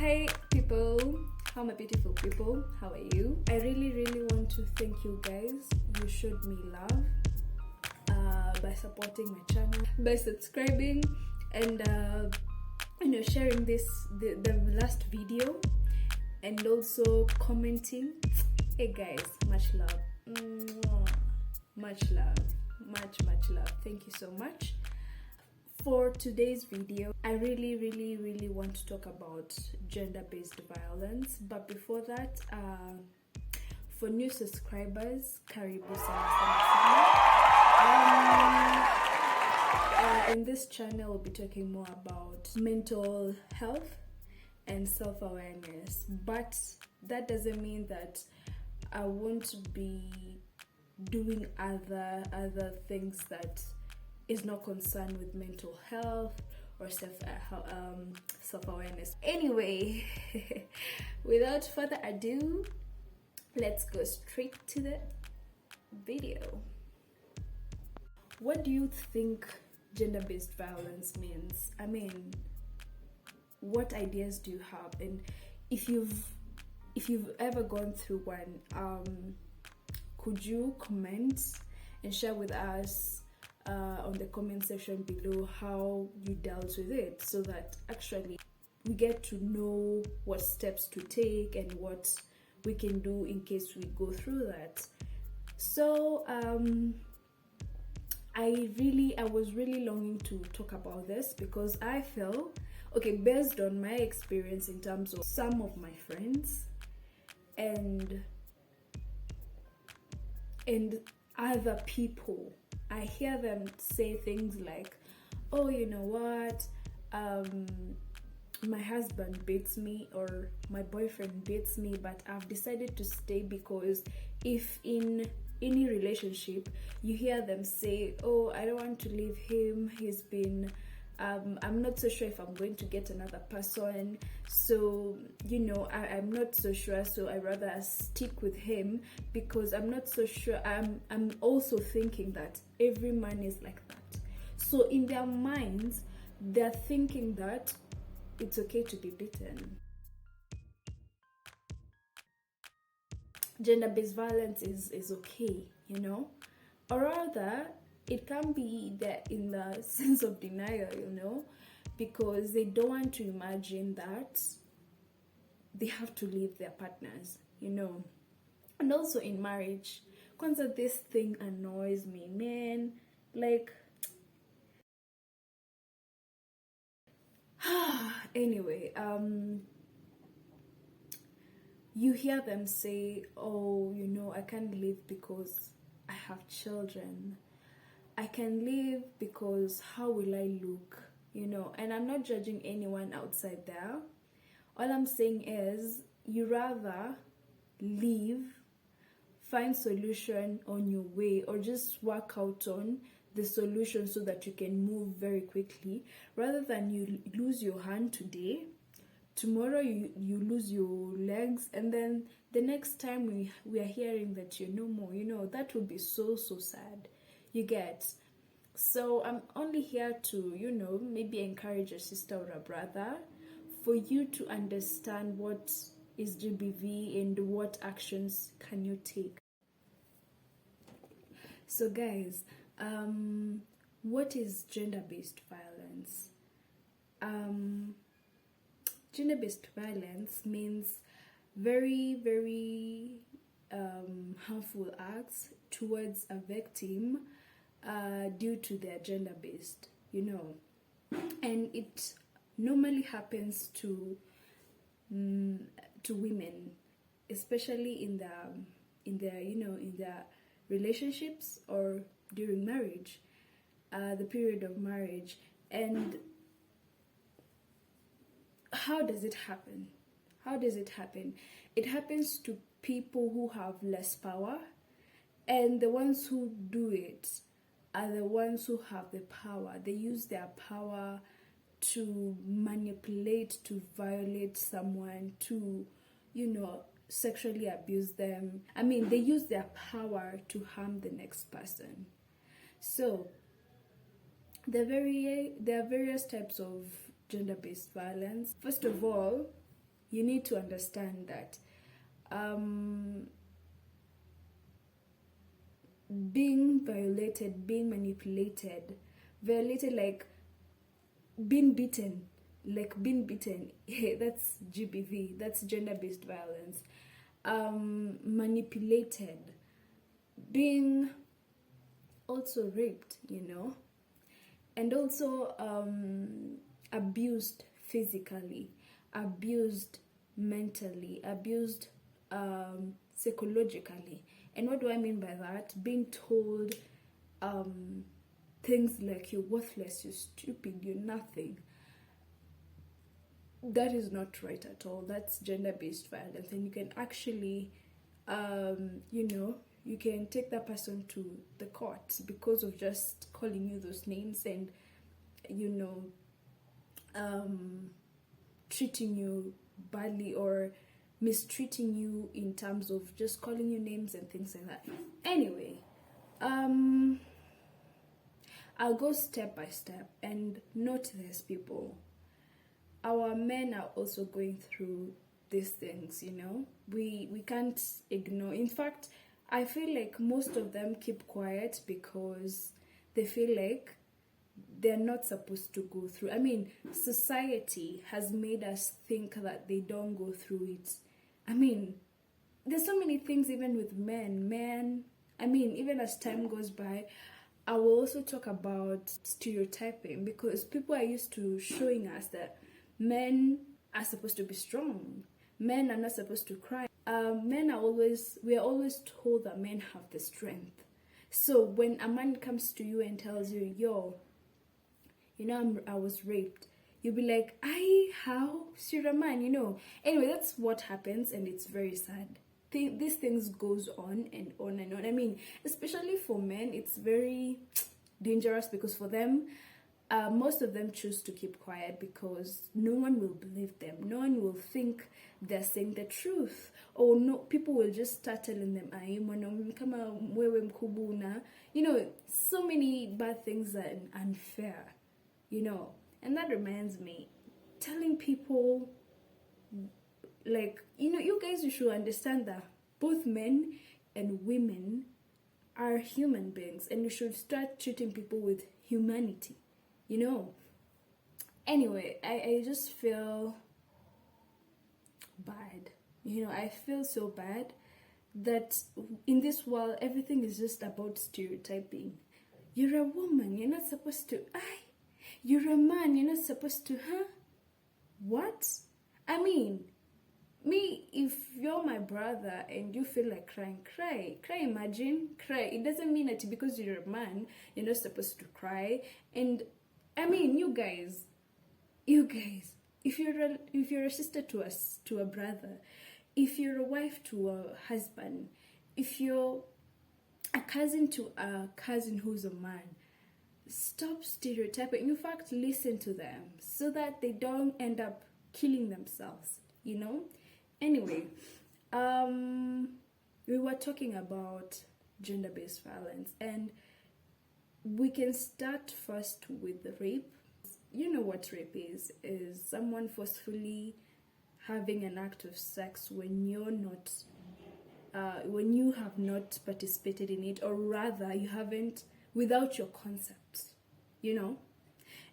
Hey people, how my beautiful people, how are you? I really want to thank you guys. You showed me love by supporting my channel, by subscribing, and sharing the last video, and also commenting. Hey guys, much love. Much love. Much love. Thank you so much. For today's video, I really want to talk about gender-based violence. But before that, for new subscribers, karibu sana. In this channel, we'll be talking more about mental health and self-awareness. But that doesn't mean that I won't be doing other things that is not concerned with mental health or self-awareness. Anyway, without further ado, let's go straight to the video. What do you think gender-based violence means? I mean, what ideas do you have? And if you've ever gone through one, could you comment and share with us on the comment section below how you dealt with it, so that actually we get to know what steps to take and what we can do in case we go through that. So I was really longing to talk about this because I feel, okay, based on my experience in terms of some of my friends and other people, I hear them say things like, oh, you know what, my husband beats me or my boyfriend beats me, but I've decided to stay because if in any relationship you hear them say, oh, I don't want to leave him, he's been I'm not so sure if I'm going to get another person, so I'm not so sure, so I rather stick with him because I'm not so sure. I'm also thinking that every man is like that, so in their minds they're thinking that it's okay to be beaten. Gender-based violence is okay, or rather it can be there in the sense of denial, because they don't want to imagine that they have to leave their partners, and also in marriage. Kwanza, this thing annoys me, man. Like, anyway, you hear them say, oh, I can't leave because I have children. I can leave because how will I look, and I'm not judging anyone outside there. All I'm saying is you rather leave, find solution on your way, or just work out on the solution so that you can move very quickly, rather than you lose your hand today, tomorrow you lose your legs, and then the next time we are hearing that you're no more, that would be so sad. You get? So I'm only here to, maybe encourage a sister or a brother for you to understand what is GBV and what actions can you take. So guys, what is gender-based violence? Gender-based violence means very harmful acts towards a victim due to their gender-based, and it normally happens to women, especially in their relationships or during marriage, the period of marriage. And how does it happen? It happens to people who have less power, and the ones who do it are the ones who have the power. They use their power to manipulate, to violate someone, to, sexually abuse them. I mean, they use their power to harm the next person. So there are various types of gender-based violence. First of all, you need to understand that being violated, being manipulated, violated, like being beaten, that's GBV, that's gender-based violence. Manipulated, being also raped, and also abused physically, abused mentally, abused psychologically. And what do I mean by that? Being told things like you're worthless, you're stupid, you're nothing. That is not right at all. That's gender-based violence, and you can actually you can take that person to the court because of just calling you those names and treating you badly or mistreating you in terms of just calling you names and things like that. Anyway, I'll go step by step, and note this, people. Our men are also going through these things, we can't ignore. In fact, I feel like most of them keep quiet because they feel like they're not supposed to go through. I mean, society has made us think that they don't go through it. I mean, there's so many things even with men. I mean, even as time goes by, I will also talk about stereotyping, because people are used to showing us that men are supposed to be strong. Men are not supposed to cry. We are always told that men have the strength. So when a man comes to you and tells you, I was raped, you'll be like, how? You're a man, Anyway, that's what happens, and it's very sad. These things goes on and on and on. I mean, especially for men, it's very dangerous, because for them, most of them choose to keep quiet because no one will believe them. No one will think they're saying the truth. Or no, people will just start telling them, so many bad things are unfair, And that reminds me, telling people, you guys, you should understand that both men and women are human beings, and you should start treating people with humanity. Anyway, I just feel bad. I feel so bad that in this world, everything is just about stereotyping. You're a woman, you're not supposed to, you're a man, you're not supposed to, What? I mean, me, if you're my brother and you feel like crying, cry, imagine, cry. It doesn't mean that because you're a man, you're not supposed to cry. And I mean, you guys, if you're a sister to a brother, if you're a wife to a husband, if you're a cousin to a cousin who's a man, stop stereotyping. In fact, listen to them so that they don't end up killing themselves, Anyway, we were talking about gender-based violence, and we can start first with the rape. You know what rape is someone forcefully having an act of sex when you're not, when you have not participated in it, or rather you haven't, without your consent,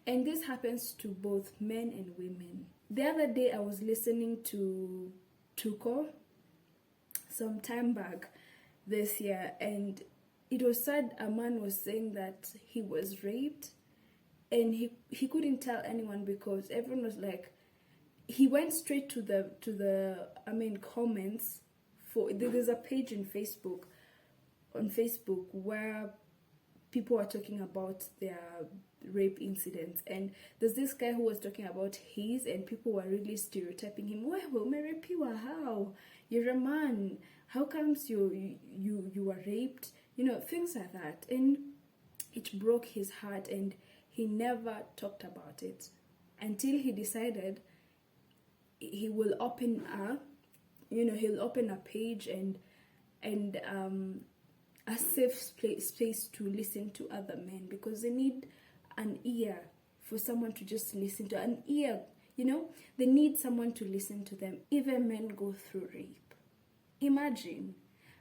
And this happens to both men and women. The other day I was listening to Tuko some time back this year, and it was said a man was saying that he was raped, and he couldn't tell anyone because everyone was like, he went straight to the comments. There's a page on Facebook where people are talking about their rape incidents, and there's this guy who was talking about his, and people were really stereotyping him. How? You're a man. How comes you were raped? Things like that. And it broke his heart, and he never talked about it until he decided he will open he'll open a page and a safe space to listen to other men, because they need an ear for someone to just listen to. An ear, You know, they need someone to listen to them. Even men go through rape. Imagine.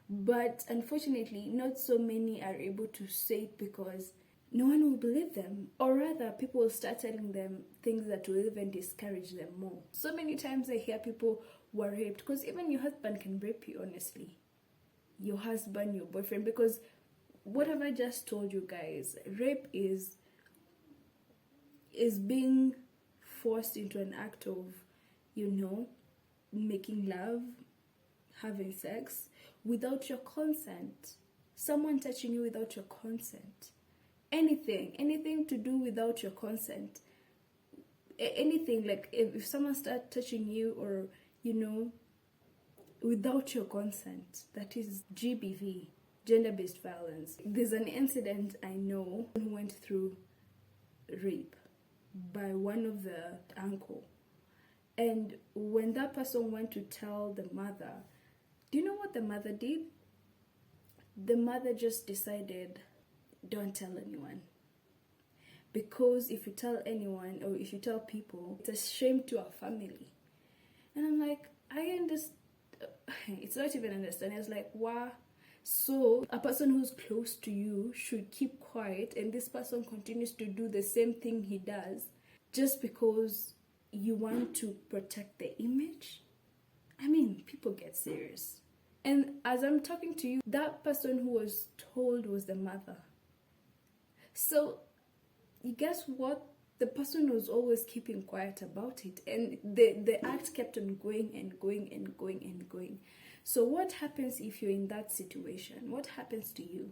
But unfortunately, not so many are able to say it because no one will believe them. Or rather, people will start telling them things that will even discourage them more. So many times I hear people were raped, because even your husband can rape you, honestly. Your husband, your boyfriend, because what have I just told you guys? Rape is being forced into an act of, you know, making love, having sex without your consent. Someone touching you without your consent. Anything to do without your consent. Anything, like if someone starts touching you, or, you know, without your consent, that is GBV, gender-based violence. There's an incident I know who went through rape by one of the uncle, and when that person went to tell the mother, do you know what the mother did? The mother just decided, don't tell anyone, because if you tell anyone, or if you tell people, it's a shame to our family. And I'm like, I understand. It's not even understanding. It's like, wow. So a person who's close to you should keep quiet, and this person continues to do the same thing he does just because you want to protect the image? I mean, people get serious. And as I'm talking to you, that person who was told was the mother. So guess what? The person was always keeping quiet about it, and the act kept on going and going and going and going. So what happens if you're in that situation? What happens to you?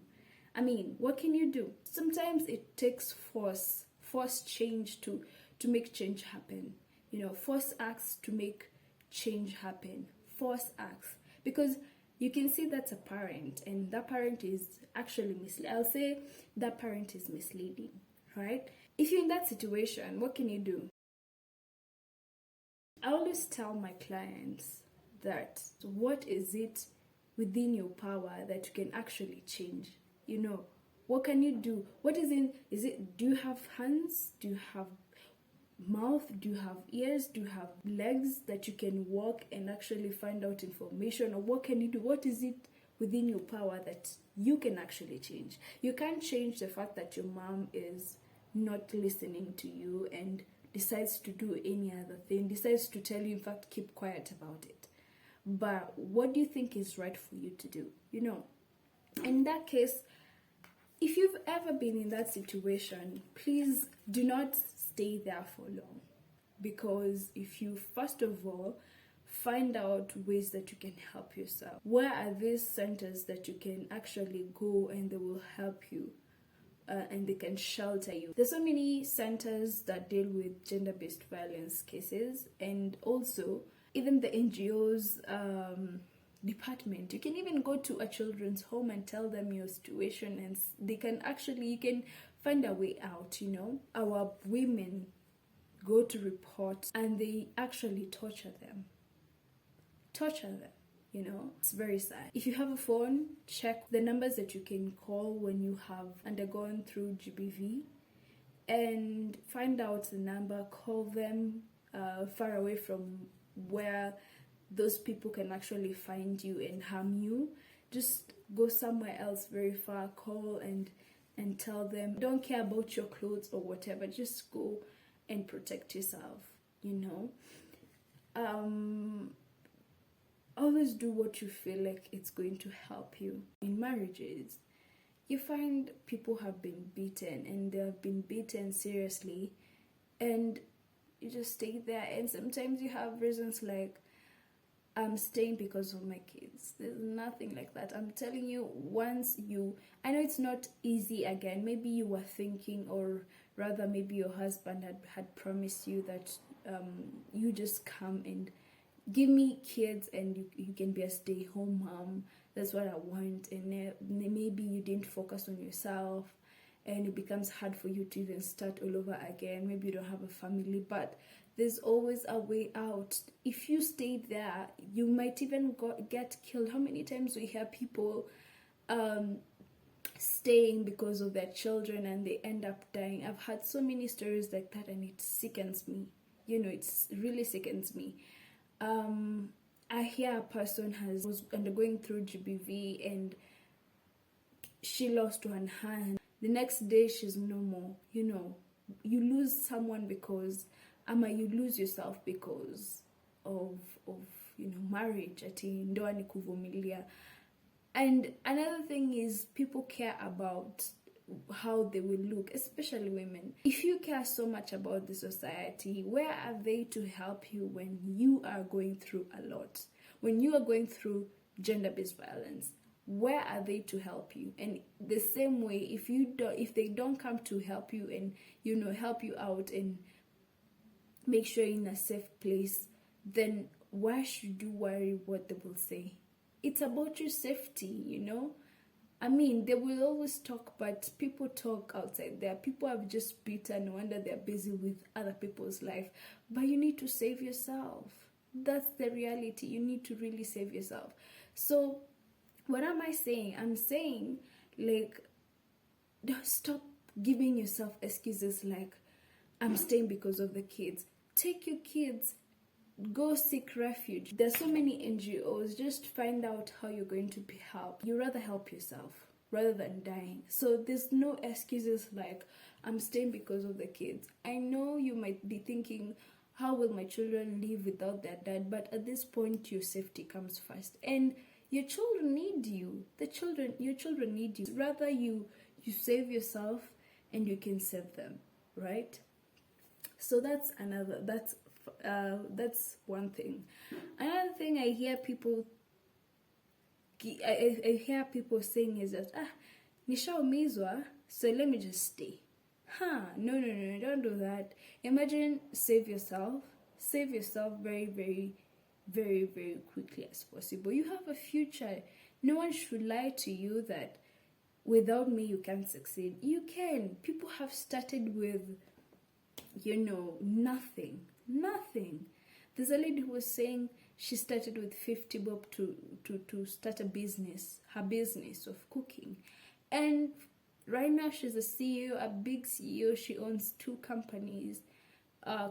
I mean, what can you do? Sometimes it takes force change to make change happen. You know, force acts to make change happen. Force acts. Because you can see that's a parent, and that parent is actually misleading. I'll say that parent is misleading, right? If you're in that situation, what can you do? I always tell my clients that what is it within your power that you can actually change? You know, what can you do? What is it, do you have hands? Do you have mouth? Do you have ears? Do you have legs that you can walk and actually find out information? Or what can you do? What is it within your power that you can actually change? You can't change the fact that your mom is not listening to you and decides to do any other thing, decides to tell you, in fact, keep quiet about it. But what do you think is right for you to do? You know, in that case, if you've ever been in that situation, please do not stay there for long. Because if you, first of all, find out ways that you can help yourself, where are these centers that you can actually go and they will help you? And they can shelter you. There's so many centers that deal with gender-based violence cases, and also even the NGOs department. You can even go to a children's home and tell them your situation, and they can actually, you can find a way out. You know, our women go to report and they actually torture them. You know, it's very sad. If you have a phone, check the numbers that you can call when you have undergone through GBV, and find out the number, call them far away from where those people can actually find you and harm you. Just go somewhere else very far, call and tell them, don't care about your clothes or whatever, just go and protect yourself, you know. Always do what you feel like it's going to help you. In marriages, you find people have been beaten, and they have been beaten seriously, and you just stay there. And sometimes you have reasons like, I'm staying because of my kids. There's nothing like that. I'm telling you, I know it's not easy. Again, maybe you were thinking, or rather maybe your husband had promised you that you just come and give me kids and you can be a stay-home mom. That's what I want. And maybe you didn't focus on yourself, and it becomes hard for you to even start all over again. Maybe you don't have a family, but there's always a way out. If you stay there, you might even get killed. How many times we hear people staying because of their children and they end up dying? I've had so many stories like that, and it sickens me. it's really sickens me. I hear a person was undergoing through GBV and she lost one hand. The next day she's no more. You lose someone because you lose yourself because of marriage. Ati ndoa ni kuvumilia. And another thing is people care about how they will look, especially women. If you care so much about the society, where are they to help you when you are going through a lot? When you are going through gender-based violence, where are they to help you? And the same way, if they don't come to help you and help you out and make sure you're in a safe place, then why should you worry what they will say? It's about your safety, they will always talk, but people talk outside there. People are just bitter, no wonder they're busy with other people's life. But you need to save yourself. That's the reality. You need to really save yourself. So what am I saying? I'm saying, don't stop giving yourself excuses like, I'm staying because of the kids. Take your kids, go seek refuge. There's so many NGOs. Just find out how you're going to be helped. You rather help yourself rather than dying. So there's no excuses like, I'm staying because of the kids. I know you might be thinking, how will my children live without their dad? But at this point, your safety comes first. And your children need you. Your children need you. Rather you save yourself and you can save them, right? So that's one thing. Another thing I hear people saying is that nishaumizwa, so let me just stay. No, don't do that. Imagine save yourself very, very, very, very quickly as possible. You have a future. No one should lie to you that without me you can't succeed. You can. People have started with nothing. There's a lady who was saying she started with 50 bob to start her business of cooking, and right now she's a CEO, a big CEO. She owns 2 companies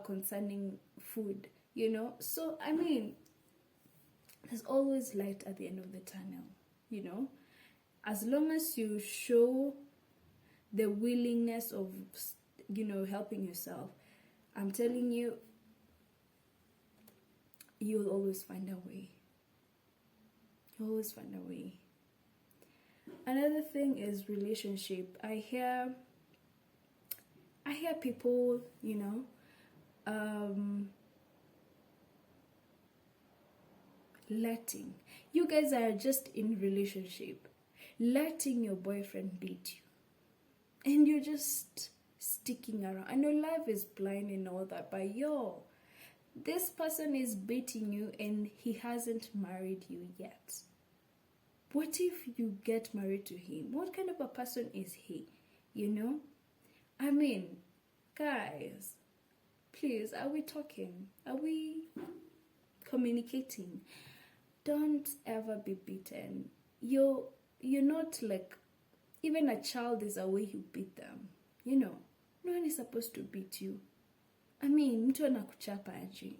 concerning food, so there's always light at the end of the tunnel, as long as you show the willingness of helping yourself. I'm telling you, you'll always find a way. Another thing is relationship. I hear people, letting, you guys are just in relationship, letting your boyfriend beat you, and you're just sticking around. I know life is blind and all that, but this person is beating you and he hasn't married you yet. What if you get married to him? What kind of a person is he? Guys, please, are we talking? Are we communicating? Don't ever be beaten. You're not like, even a child is a way you beat them. No one is supposed to beat you. Mtu anakuchapa aje,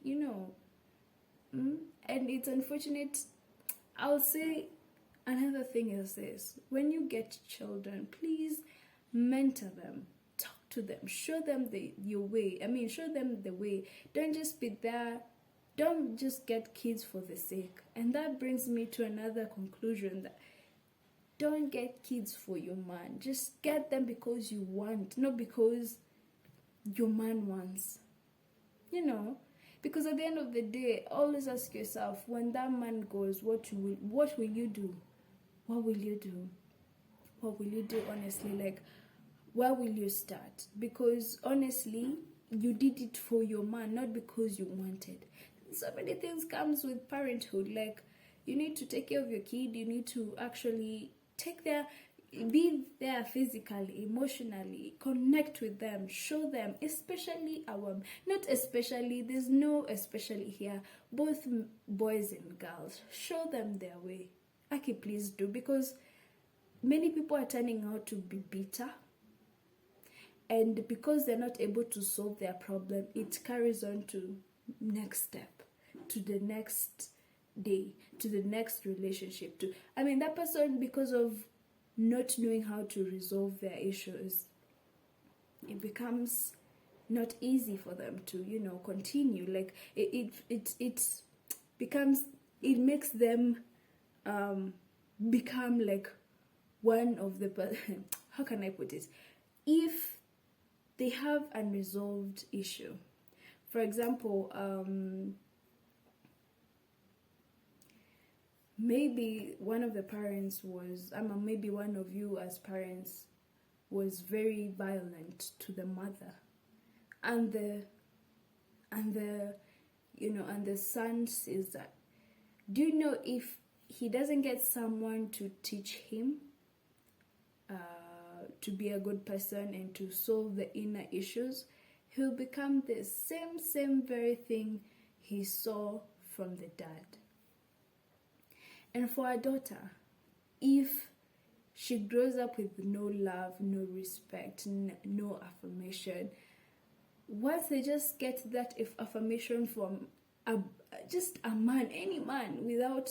and it's unfortunate. I'll say another thing is this: when you get children, please mentor them, talk to them, show them your way. Show them the way. Don't just be there. Don't just get kids for the sake. And that brings me to another conclusion, that don't get kids for your man. Just get them because you want, not because your man wants. Because at the end of the day, always ask yourself, when that man goes, what will you do? What will you do? Honestly? Like, where will you start? Because honestly, you did it for your man, not because you wanted. So many things comes with parenthood. Like, you need to take care of your kid. You need to actually be there physically, emotionally, connect with them, show them, there's no especially here, both boys and girls, show them their way. Please do, because many people are turning out to be bitter, And because they're not able to solve their problem, it carries on to next step, to the next day, to the next relationship. To, I mean, that person, because of not knowing how to resolve their issues, it becomes not easy for them to, you know, continue. Like it becomes, it makes them become like one of the how can I put it, if they have unresolved issue, for example, maybe one of the parents was, maybe one of you as parents was very violent to the mother, and the you know, and the son says that, do you know, if he doesn't get someone to teach him to be a good person and to solve the inner issues, he'll become the same very thing he saw from the dad. And for a daughter, if she grows up with no love, no respect, no affirmation, once they just get that affirmation from just a man, any man, without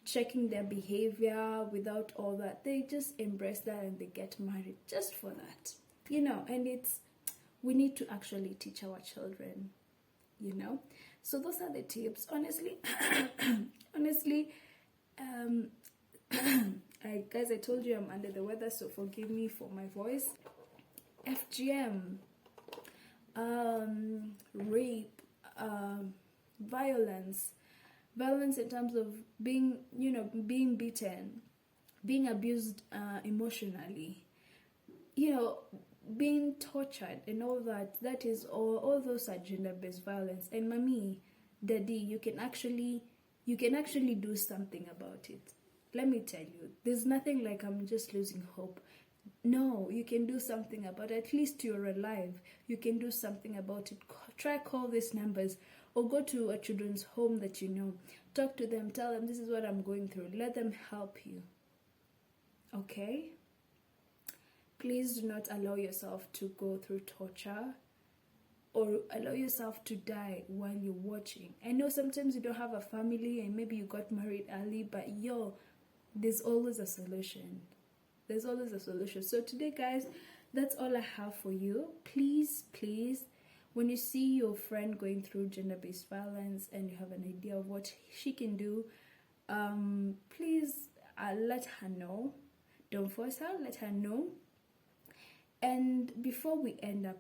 checking their behavior, without all that, they just embrace that and they get married just for that, you know. And we need to actually teach our children, you know. So those are the tips, honestly. Honestly, guys, I told you I'm under the weather, so forgive me for my voice. FGM, rape, violence in terms of being, you know, being beaten, being abused emotionally, you know, being tortured and all that. That is all those are gender-based violence. And mommy, daddy, you can actually do something about it. Let me tell you, there's nothing like I'm just losing hope. No, you can do something about it. At least you're alive. You can do something about it. Try call these numbers, or go to a children's home that you know. Talk to them. Tell them, this is what I'm going through. Let them help you. Okay? Please do not allow yourself to go through torture or allow yourself to die while you're watching. I know sometimes you don't have a family and maybe you got married early, but there's always a solution. There's always a solution. So today, guys, that's all I have for you. Please, when you see your friend going through gender-based violence and you have an idea of what she can do, please let her know. Don't force her, let her know. And before we end the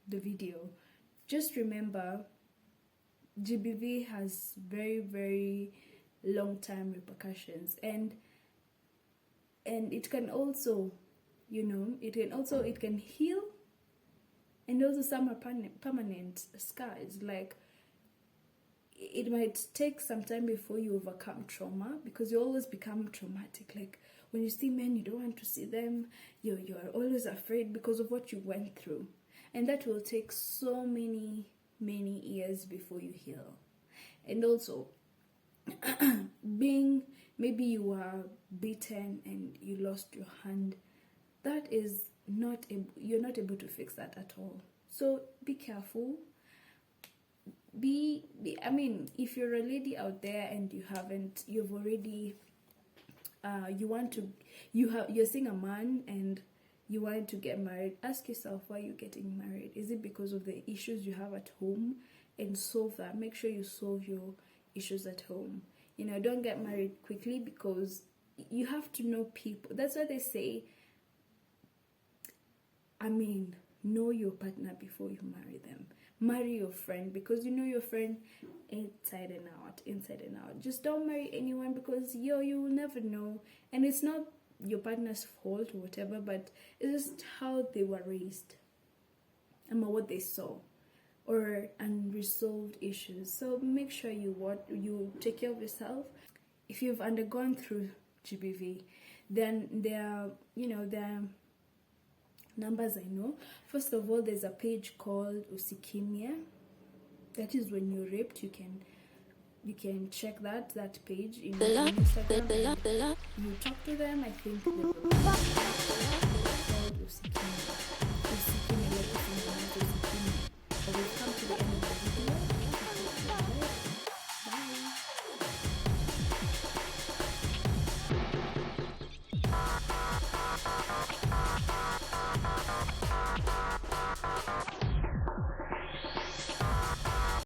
video, just remember, GBV has very, very long-term repercussions, and it can also, you know, it can heal, and also some are permanent scars. Like, it might take some time before you overcome trauma, because you always become traumatic. Like, when you see men, you don't want to see them. You're always afraid because of what you went through, and that will take so many years before you heal. And also, maybe you were beaten and you lost your hand. That is you're not able to fix that at all. So be careful. I mean, if you're a lady out there and you've already you're seeing a man and you want to get married, ask yourself, why are you getting married? Is it because of the issues you have at home? And solve that. Make sure you solve your issues at home. You know, don't get married quickly, because you have to know people. That's why they say, know your partner before you marry them. Marry your friend, because you know your friend inside and out. Just don't marry anyone, because you will never know. And it's not your partner's fault or whatever, but it's just how they were raised and what they saw, or unresolved issues. So make sure you take care of yourself. If you've undergone through GBV, then there are numbers I know. First of all, there's a page called Usikimia. That is when you're raped. You can check that page in Instagram. You talk to them. I think they will